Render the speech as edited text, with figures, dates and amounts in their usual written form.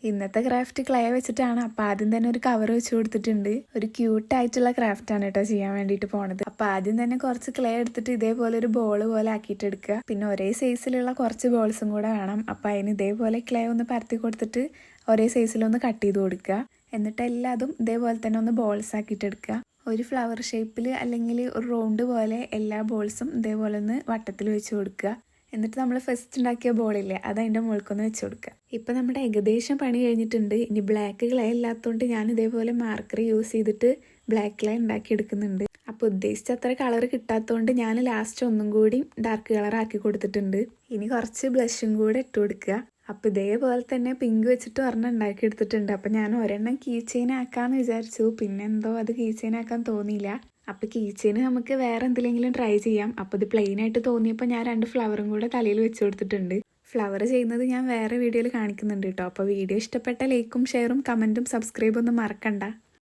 ഇന്നത്തെ craft clay വെച്ചിട്ടാണ്. അപ്പോൾ ആദ്യം തന്നെ ഒരു കവർ വെച്ച് കൊടുത്തിട്ടുണ്ട്. ഒരു ക്യൂട്ടായിട്ടുള്ള ക്രാഫ്റ്റാണ് കേട്ടോ ചെയ്യാൻ വേണ്ടിയിട്ട് പോണത്. അപ്പോൾ ആദ്യം തന്നെ കുറച്ച് ക്ലേ എടുത്തിട്ട് ഇതേപോലെ ഒരു ബോൾ പോലെ ആക്കിയിട്ട് എടുക്കുക. പിന്നെ ഒരേ സൈസിലുള്ള കുറച്ച് ബോൾസും കൂടെ വേണം. അപ്പോൾ അതിന് ഇതേപോലെ ക്ലേ ഒന്ന് പരത്തി കൊടുത്തിട്ട് ഒരേ സൈസിലൊന്ന് കട്ട് ചെയ്ത് കൊടുക്കുക. എന്നിട്ട് എല്ലാതും ഇതേപോലെ തന്നെ ഒന്ന് ബോൾസ് ആക്കിയിട്ട് എടുക്കുക. ഒരു ഫ്ലവർ ഷേപ്പിൽ അല്ലെങ്കിൽ ഒരു റൗണ്ട് പോലെ എല്ലാ ബോൾസും ഇതേപോലെ ഒന്ന് വട്ടത്തിൽ വെച്ച് കൊടുക്കുക. എന്നിട്ട് നമ്മൾ ഫസ്റ്റ് ഉണ്ടാക്കിയ ബോളില്ലേ അത് അതിൻ്റെ മുകൾക്കൊന്ന് വെച്ച് കൊടുക്കുക. ഇപ്പം നമ്മുടെ ഏകദേശം പണി കഴിഞ്ഞിട്ടുണ്ട്. ഇനി ബ്ലാക്ക് ക്ലേ ഇല്ലാത്തതുകൊണ്ട് ഞാൻ ഇതേപോലെ മാർക്കർ യൂസ് ചെയ്തിട്ട് ബ്ലാക്ക് ക്ലേ ഉണ്ടാക്കിയെടുക്കുന്നുണ്ട്. അപ്പോൾ ഉദ്ദേശിച്ച അത്ര കളർ കിട്ടാത്തതുകൊണ്ട് ഞാൻ ലാസ്റ്റ് ഒന്നും കൂടി ഡാർക്ക് കളർ ആക്കി കൊടുത്തിട്ടുണ്ട്. ഇനി കുറച്ച് ബ്ലഷും കൂടെ ഇട്ട് കൊടുക്കുക. അപ്പോൾ ഇതേപോലെ തന്നെ പിങ്ക് വെച്ചിട്ട് ഒരെണ്ണം ഉണ്ടാക്കിയെടുത്തിട്ടുണ്ട്. അപ്പോൾ ഞാൻ ഒരെണ്ണം കീ ചെയിൻ ആക്കാമെന്ന് വിചാരിച്ചു. പിന്നെ എന്തോ അത് കീ ചെയിൻ ആക്കാൻ തോന്നിയില്ല. അപ്പോൾ കീ ചെയിൻ നമുക്ക് വേറെ എന്തെങ്കിലും ട്രൈ ചെയ്യാം. അപ്പോൾ ഇത് പ്ലെയിൻ ആയിട്ട് തോന്നിയപ്പോൾ ഞാൻ 2 ഫ്ലവറും കൂടെ തലയിൽ വെച്ച് കൊടുത്തിട്ടുണ്ട്. ഫ്ലവർ ചെയ്യുന്നത് ഞാൻ വേറെ വീഡിയോയിൽ കാണിക്കുന്നുണ്ട് കേട്ടോ. അപ്പോൾ വീഡിയോ ഇഷ്ടപ്പെട്ട ലൈക്കും ഷെയറും കമൻറ്റും സബ്സ്ക്രൈബും ഒന്നും മറക്കണ്ട.